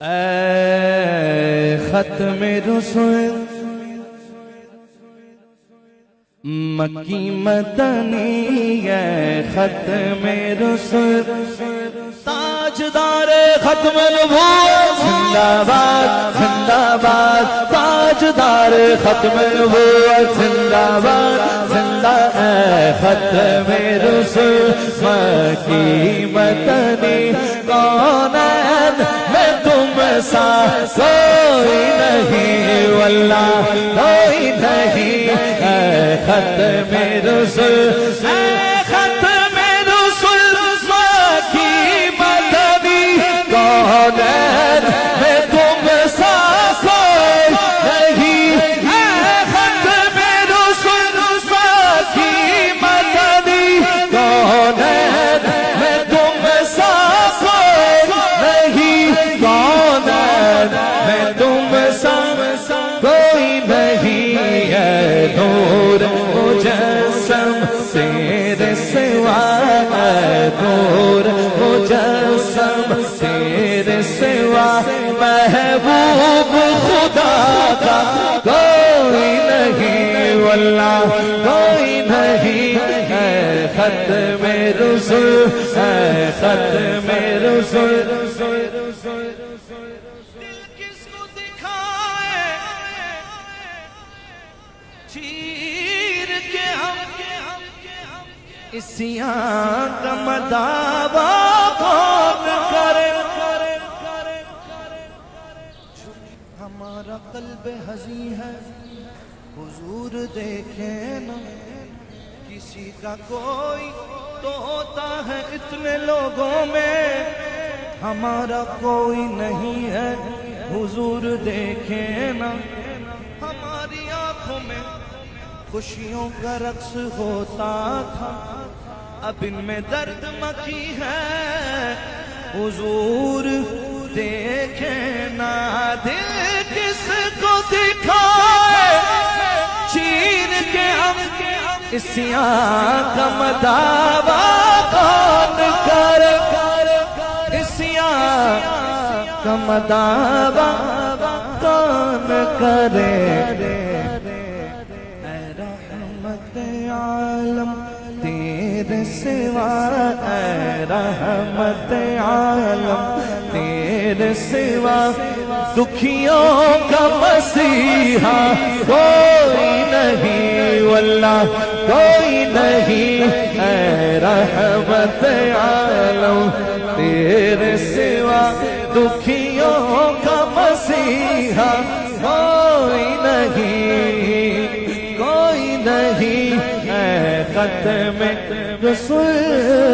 اے ختم رسول مکی مدنی اے ختم رسول تاجدار ختم نبوت زندہ باد زندہ باد تاجدار ختم نبوت زندہ باد زندہ اے ختم رسول مکی مدنی کونین میں تم سا کوئی نہیں واللہ کوئی نہیں اے ختم رسول اے ختم رسول مکی مدنی کونین میں تم سا کوئی نہیں اے ختم رسول مکی مدنی کونین میں تم سا میں تم سا کوئی نہیں ہے نور مجسم تیرے سوا ہے نور مجسم تیرے سوا محبوب خدا کا کوئی نہیں واللہ کوئی نہیں ہے ختم رسول ہے ختم رسول چیر کے ہم اسیاں کا مداوا کون کرے ہمارا قلب حزین ہے حضور دیکھے نا کسی کا کوئی تو ہوتا ہے اتنے لوگوں میں ہمارا کوئی نہیں ہے حضور دیکھے نا ہماری آنکھوں میں خوشیوں کا رقص ہوتا تھا اب ان میں درد مکی ہے حضور دیکھیں نا دل کس کو دکھائے چیر کے ہم اسیاں کا مداوا کون کرے اسیاں کا مداوا کون کرے عالم تیرے سوا اے رحمت عالم تیرے سوا دکھیوں کا مسیحا کوئی نہیں واللہ کوئی نہیں اے رحمت عالم تیرے سوا دکھیوں کا مسیحا کوئی نہیں کوئی نہیں اے ختم رسول